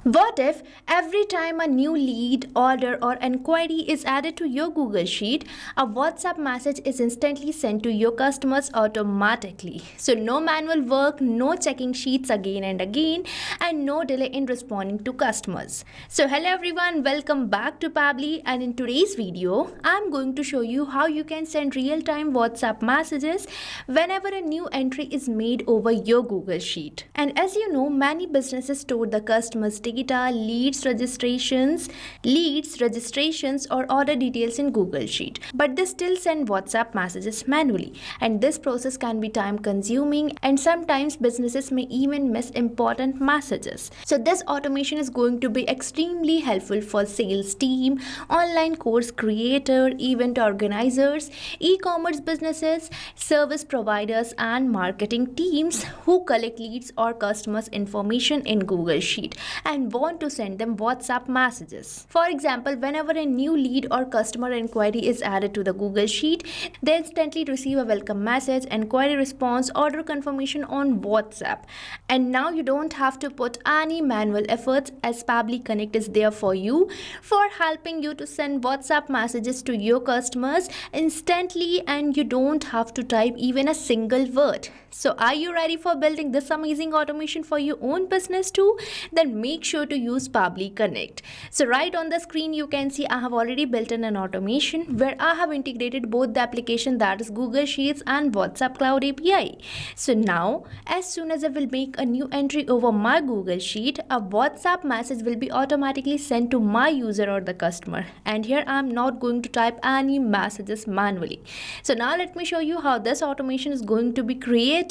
What if every time a new lead, order, or inquiry is added to your Google Sheet, a WhatsApp message is instantly sent to your customers automatically? So, no manual work, no checking sheets again and again, and no delay in responding to customers. So, hello everyone, welcome back to Pabbly. And in today's video, I'm going to show you how you can send real time WhatsApp messages whenever a new entry is made over your Google Sheet. And as you know, many businesses store the customer's data, leads, registrations, or order details in Google Sheet. But they still send WhatsApp messages manually. And this process can be time consuming, and sometimes businesses may even miss important messages. So this automation is going to be extremely helpful for sales team, online course creator, event organizers, e-commerce businesses, service providers, and marketing teams who collect leads or customers information in Google Sheet and want to send them WhatsApp messages. For example, whenever a new lead or customer inquiry is added to the Google Sheet, they instantly receive a welcome message, inquiry response, order confirmation on WhatsApp. And now you don't have to put any manual efforts, as Pabbly Connect is there for you for helping you to send WhatsApp messages to your customers instantly, and you don't have to type even a single word. So are you ready for building this amazing automation for your own business too? Then make sure to use Pabbly Connect. So right on the screen you can see I have already built in an automation where I have integrated both the application, that is Google Sheets and WhatsApp Cloud API. So now as soon as I will make a new entry over my Google Sheet, a WhatsApp message will be automatically sent to my user or the customer. And here I am not going to type any messages manually. So now let me show you how this automation is going to be created.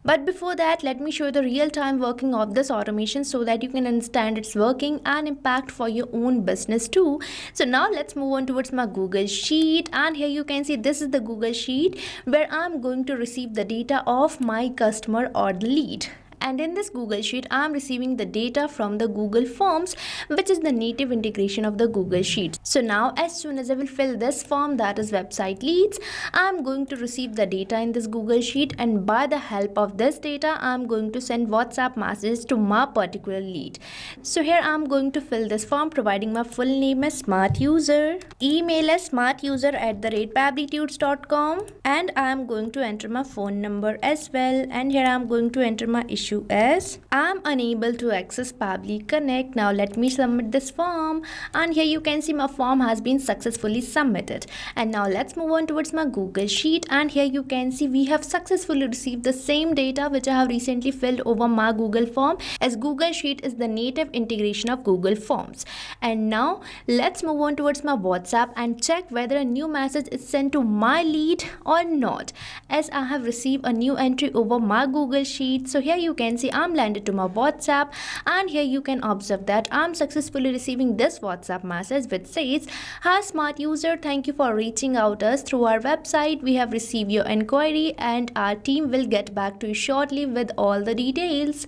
But before that, let me show you the real-time working of this automation so that you can understand its working and impact for your own business too. So now let's move on towards my Google Sheet, and here you can see this is the Google Sheet where I'm going to receive the data of my customer or the lead. And in this Google Sheet, I am receiving the data from the Google Forms, which is the native integration of the Google Sheet. So now as soon as I will fill this form, that is website leads, I am going to receive the data in this Google Sheet, and by the help of this data, I am going to send WhatsApp messages to my particular lead. So here I am going to fill this form, providing my full name as smart user, email as smartuser@pabblytudes.com, and I am going to enter my phone number as well. And here I am going to enter my issue as I'm unable to access Pabbly Connect. Now let me submit this form, and here you can see my form has been successfully submitted. And now let's move on towards my Google Sheet, and here you can see we have successfully received the same data which I have recently filled over my Google form, as Google Sheet is the native integration of Google Forms. And now let's move on towards my WhatsApp and check whether a new message is sent to my lead or not, as I have received a new entry over my Google Sheet. So here you can see I'm landed to my WhatsApp, and here you can observe that I'm successfully receiving this WhatsApp message which says, "Hi smart user, thank you for reaching out us through our website. We have received your inquiry and our team will get back to you shortly with all the details."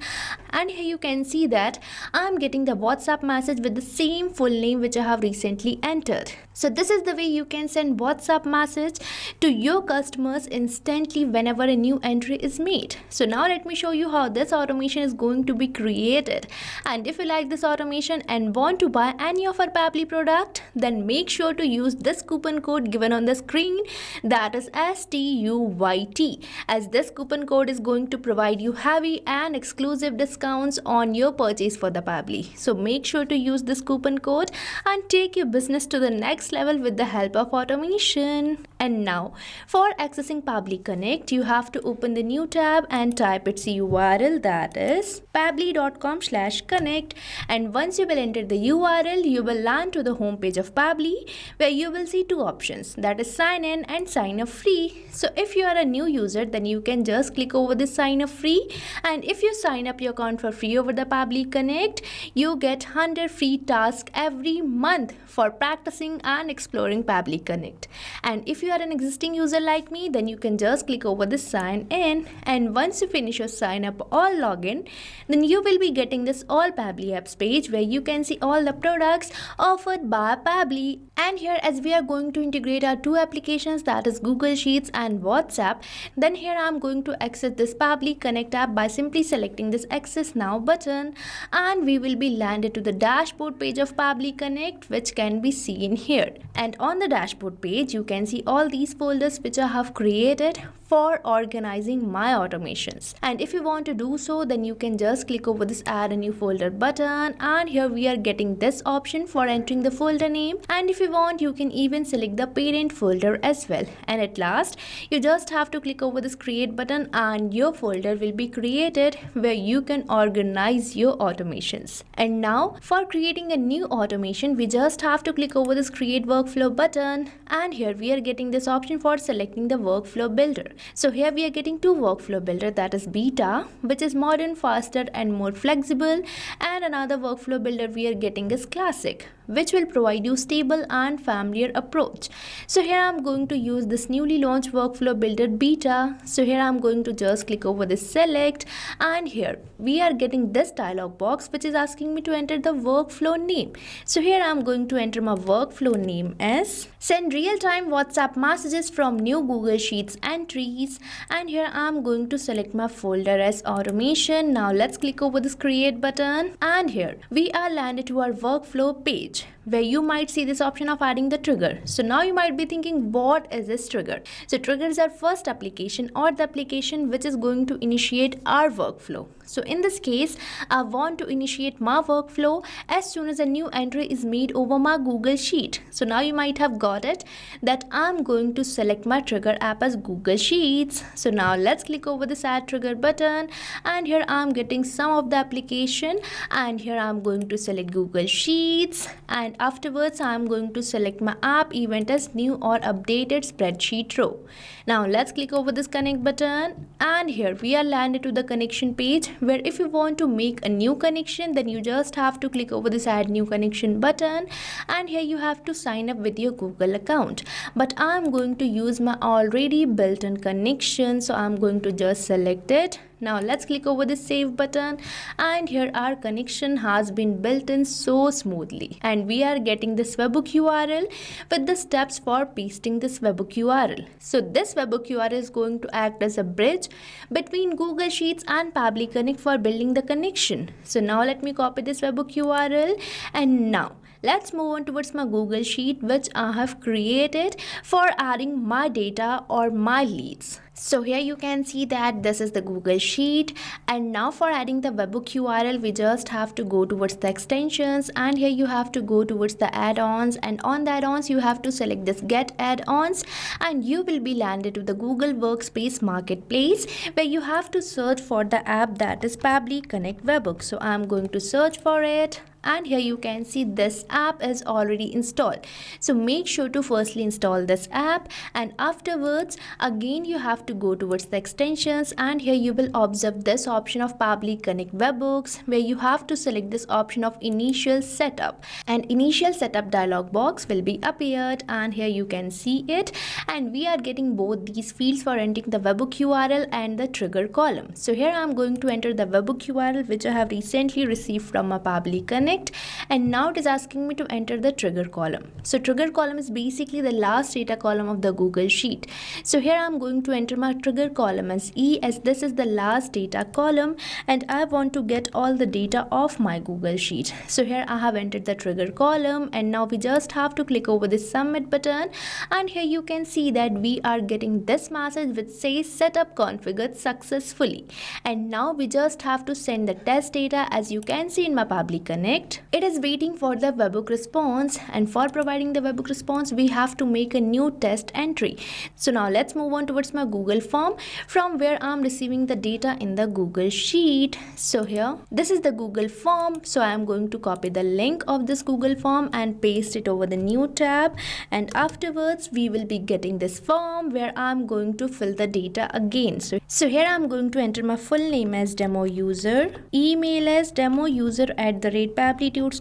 And here you can see that I'm getting the WhatsApp message with the same full name which I have recently entered. So this is the way you can send WhatsApp message to your customers instantly whenever a new entry is made. So now let me show you how this automation is going to be created. And if you like this automation and want to buy any of our Pabbly product, then make sure to use this coupon code given on the screen, that is STUYT, as this coupon code is going to provide you heavy and exclusive discounts on your purchase for the Pabbly. So make sure to use this coupon code and take your business to the next level with the help of automation. And now for accessing Pabbly Connect, you have to open the new tab and type its URL, that is pabbly.com/connect. And once you will enter the URL, you will land to the home page of Pabbly, where you will see two options, that is sign in and sign up free. So if you are a new user, then you can just click over this sign up free, and if you sign up your account for free over the Pabbly Connect, you get 100 free tasks every month for practicing and exploring Pabbly Connect. And if you are an existing user like me, then you can just click over this sign in, and once you finish your sign up all login, then you will be getting this all Pabbly apps page where you can see all the products offered by Pabbly. And here, as we are going to integrate our two applications, that is Google Sheets and WhatsApp, then here I'm going to access this Pabbly Connect app by simply selecting this Access Now button, and we will be landed to the dashboard page of Pabbly Connect, which can be seen here. And on the dashboard page, you can see all these folders which I have created for organizing my automations. And if you want to do so, then you can just click over this add a new folder button, and here we are getting this option for entering the folder name. And if you want, you can even select the parent folder as well. And at last, you just have to click over this create button and your folder will be created where you can organize your automations. And now for creating a new automation, we just have to click over this create workflow button, and here we are getting this option for selecting the workflow builder. So here we are getting two workflow builder, that is beta, which is modern, faster and more flexible, and another workflow builder we are getting is classic, which will provide you stable and familiar approach. So here I'm going to use this newly launched workflow builder beta. So here I'm going to just click over this select, and here we are getting this dialog box which is asking me to enter the workflow name. So here I'm going to enter my workflow name as send real-time WhatsApp messages from new Google Sheets entries, and here I'm going to select my folder as automation. Now let's click over this create button, and here we are landed to our workflow page where you might see this option of adding the trigger. So now you might be thinking, what is this trigger? So trigger is our first application or the application which is going to initiate our workflow. So in this case, I want to initiate my workflow as soon as a new entry is made over my Google Sheet. So now you might have got it that I'm going to select my trigger app as Google Sheets. So now let's click over this add trigger button, and here I'm getting some of the application, and here I'm going to select Google Sheets, and afterwards I'm going to select my app event as new or updated spreadsheet row. Now let's click over this connect button, and here we are landed to the connection page where if you want to make a new connection, then you just have to click over this add new connection button, and here you have to sign up with your Google account. But I'm going to use my already built-in connection, so I'm going to just select it. Now let's click over the save button, and here our connection has been built in so smoothly, and we are getting this webhook URL with the steps for pasting this webhook URL. So this webhook URL is going to act as a bridge between Google Sheets and Pabbly Connect for building the connection. So now let me copy this webhook URL, and now let's move on towards my Google Sheet which I have created for adding my data or my leads. So here you can see that this is the Google Sheet, and now for adding the webhook URL, we just have to go towards the extensions, and here you have to go towards the add-ons, and on the add-ons you have to select this get add-ons, and you will be landed to the Google Workspace Marketplace where you have to search for the app that is Pabbly Connect Webhook. So I'm going to search for it, and here you can see this app is already installed. So make sure to firstly install this app, and afterwards again you have to go towards the extensions, and here you will observe this option of Pabbly Connect Webhooks where you have to select this option of initial setup, and initial setup dialog box will be appeared, and here you can see it, and we are getting both these fields for entering the webhook URL and the trigger column. So here I'm going to enter the webhook URL which I have recently received from a Pabbly Connect, and now it is asking me to enter the trigger column. So trigger column is basically the last data column of the Google Sheet. So here I'm going to enter my trigger column as E, as this is the last data column and I want to get all the data of my Google Sheet. So here I have entered the trigger column, and now we just have to click over this submit button, and here you can see that we are getting this message which says setup configured successfully, and now we just have to send the test data. As you can see in my Pabbly Connect, it is waiting for the webhook response, and for providing the webhook response we have to make a new test entry. So now let's move on towards my Google form from where I'm receiving the data in the Google Sheet. So here this is the Google form, so I am going to copy the link of this Google form and paste it over the new tab, and afterwards we will be getting this form where I'm going to fill the data again. So here I'm going to enter my full name as demo user, email as demouser@pabblytudes.com,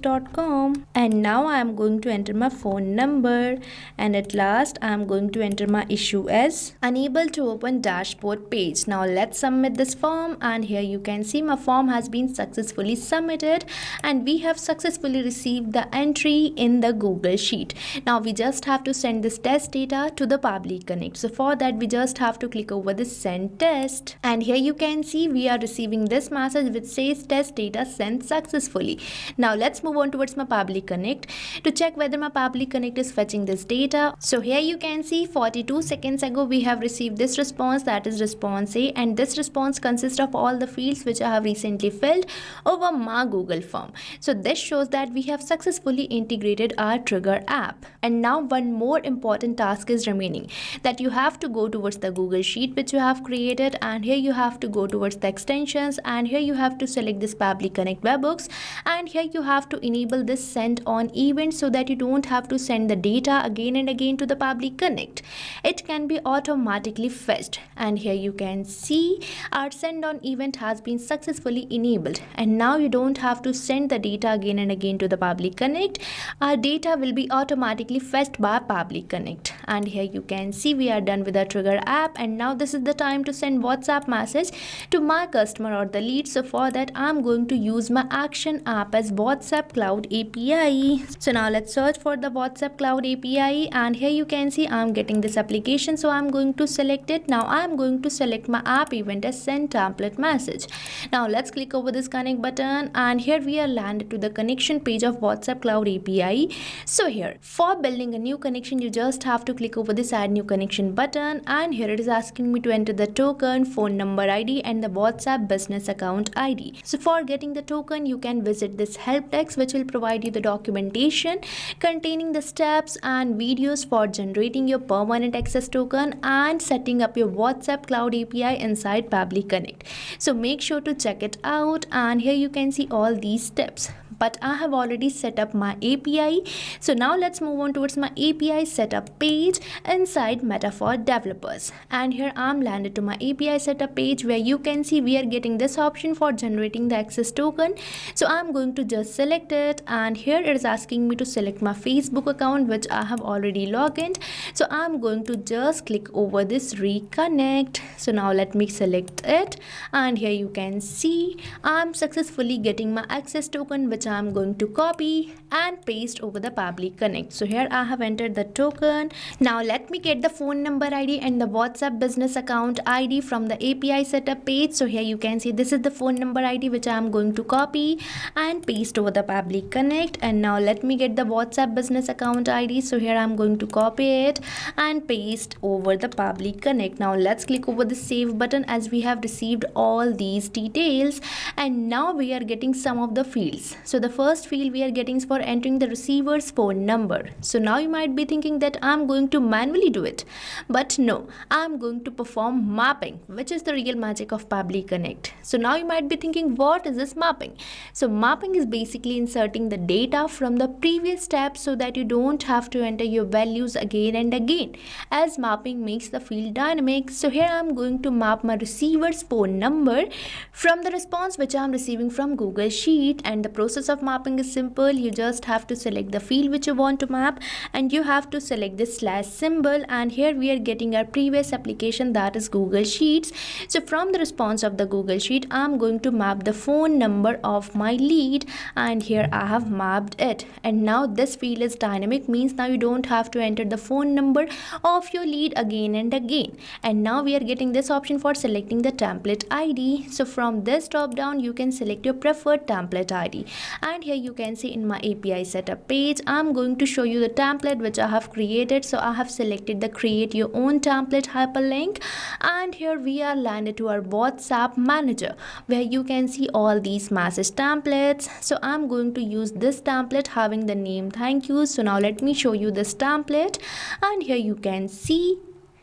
salesforce.com. And now I am going to enter my phone number, and at last I am going to enter my issue as unable to open dashboard page. Now let's submit this form, and here you can see my form has been successfully submitted and we have successfully received the entry in the Google Sheet. Now we just have to send this test data to the Pabbly Connect. So for that we just have to click over this send test, and here you can see we are receiving this message which says test data sent successfully. Now let's move on towards my Pabbly Connect to check whether my Pabbly Connect is fetching this data. So here you can see 42 seconds ago we have received this response, that is response A, and this response consists of all the fields which I have recently filled over my Google form. So this shows that we have successfully integrated our trigger app. And now one more important task is remaining, that you have to go towards the Google Sheet which you have created, and here you have to go towards the extensions, and here you have to select this Pabbly Connect webhooks, and here you have to enable this send on event so that you don't have to send the data again and again to the Pabbly Connect. It can be automatically fetched, and here you can see our send on event has been successfully enabled, and now you don't have to send the data again and again to the Pabbly Connect. Our data will be automatically fetched by Pabbly Connect. And here you can see we are done with our trigger app, and now this is the time to send WhatsApp message to my customer or the lead. So for that I'm going to use my action app as WhatsApp Cloud API. So now let's search for the WhatsApp Cloud API, and here you can see I'm getting this application, so I'm going to select it. Now I'm going to select my app event as send template message. Now let's click over this connect button, and here we are landed to the connection page of WhatsApp Cloud API. So here for building a new connection you just have to click over this add new connection button, and here it is asking me to enter the token, phone number ID and the WhatsApp business account ID. So for getting the token you can visit this help text which will provide you the documentation containing the steps and videos for generating your permanent access token and setting up your WhatsApp Cloud API inside Pabbly Connect. So make sure to check it out, and here you can see all these steps. But I have already set up my API. So now let's move on towards my API setup page inside Meta for developers. And here I'm landed to my API setup page where you can see we are getting this option for generating the access token. So I'm going to just select it, and here it is asking me to select my Facebook account which I have already logged in. So I'm going to just click over this reconnect. So now let me select it, and here you can see I'm successfully getting my access token which I'm going to copy and paste over the Pabbly Connect. So here I have entered the token. Now let me get the phone number ID and the WhatsApp business account ID from the API setup page. So here you can see this is the phone number ID which I'm going to copy and paste over the Pabbly Connect. And now let me get the WhatsApp business account ID. So here I'm going to copy it and paste over the Pabbly Connect. Now let's click over the save button as we have received all these details, and now we are getting some of the fields. So the first field we are getting is for entering the receiver's phone number. So now you might be thinking that I'm going to manually do it, but no, I'm going to perform mapping, which is the real magic of Pabbly Connect. So now you might be thinking, what is this mapping? So mapping is basically inserting the data from the previous step so that you don't have to enter your values again and again, as mapping makes the field dynamic. So here I'm going to map my receiver's phone number from the response which I'm receiving from Google Sheet, and the process of mapping is simple. You just have to select the field which you want to map, and you have to select this slash symbol, and here we are getting our previous application, that is Google Sheets. So from the response of the Google Sheet I'm going to map the phone number of my lead, and here I have mapped it. And now this field is dynamic, means now you don't have to enter the phone number of your lead again and again. And now we are getting this option for selecting the template ID. So from this drop down you can select your preferred template ID, and here you can see in my API setup page I'm going to show you the template which I have created. So I have selected the create your own template hyperlink, and here we are landed to our WhatsApp manager where you can see all these message templates. So I'm going to use this template having the name thank you. So now let me show you this template, and here you can see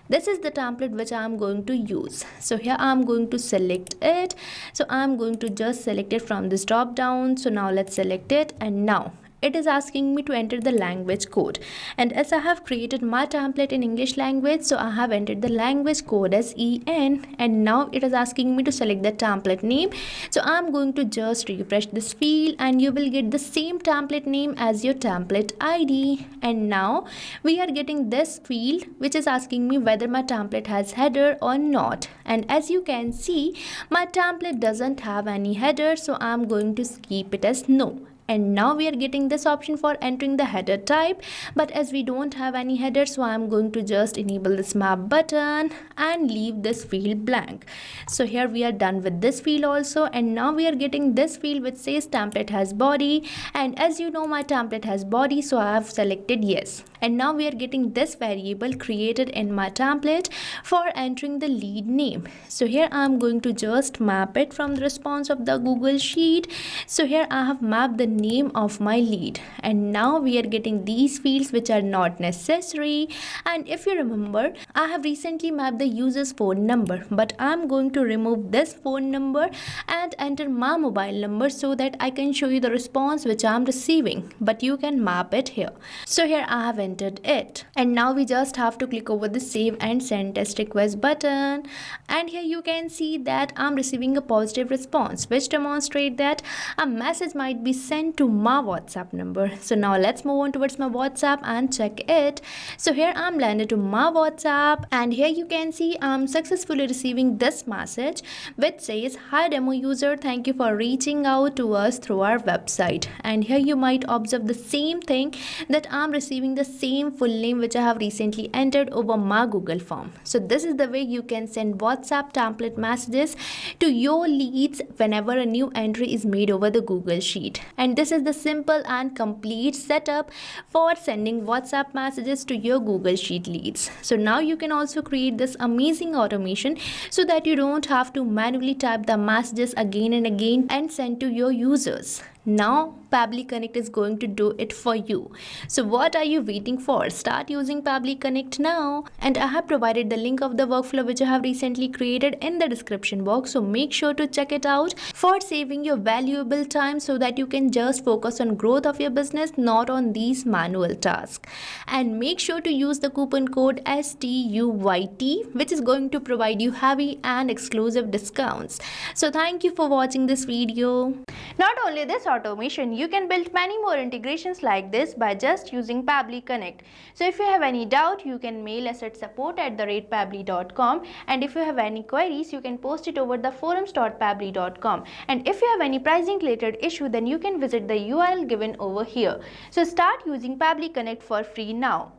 this is the template which I am going to use. So here I am going to select it. So I am going to just select it from this drop down. So now let's select it, and now it is asking me to enter the language code. And as I have created my template in English language, so I have entered the language code as EN, and now it is asking me to select the template name. So I'm going to just refresh this field and you will get the same template name as your template ID. And now we are getting this field which is asking me whether my template has header or not. And as you can see, my template doesn't have any header, so I'm going to keep it as no. And now we are getting this option for entering the header type, but as we don't have any header, so I'm going to just enable this map button and leave this field blank. So here we are done with this field also, and now we are getting this field which says template has body, and as you know my template has body, so I have selected yes. And now we are getting this variable created in my template for entering the lead name. So here I'm going to just map it from the response of the Google Sheet. So here I have mapped the name of my lead, and now we are getting these fields which are not necessary. And if you remember, I have recently mapped the user's phone number, but I'm going to remove this phone number and enter my mobile number so that I can show you the response which I'm receiving, but you can map it here. So here I have entered it, and now we just have to click over the save and send test request button, and here you can see that I'm receiving a positive response which demonstrates that a message might be sent to my WhatsApp number. So now let's move on towards my WhatsApp and check it. So here I'm landed to my WhatsApp, and here you can see I'm successfully receiving this message which says, "Hi demo user, thank you for reaching out to us through our website." And here you might observe the same thing, that I'm receiving the same full name which I have recently entered over my Google form. So this is the way you can send WhatsApp template messages to your leads whenever a new entry is made over the Google Sheet. And this is the simple and complete setup for sending WhatsApp messages to your Google Sheet leads. So now you can also create this amazing automation so that you don't have to manually type the messages again and again and send to your users. Now Pabbly Connect is going to do it for you. So what are you waiting for? Start using Pabbly Connect now. And I have provided the link of the workflow which I have recently created in the description box. So make sure to check it out for saving your valuable time so that you can just focus on growth of your business, not on these manual tasks. And make sure to use the coupon code STUYT, which is going to provide you heavy and exclusive discounts. So thank you for watching this video. Not only this automation, you can build many more integrations like this by just using Pabbly Connect. So if you have any doubt, you can mail us at support@pabbly.com, and if you have any queries, you can post it over the forums.pabbly.com. And if you have any pricing related issue, then you can visit the URL given over here. So start using Pabbly Connect for free now.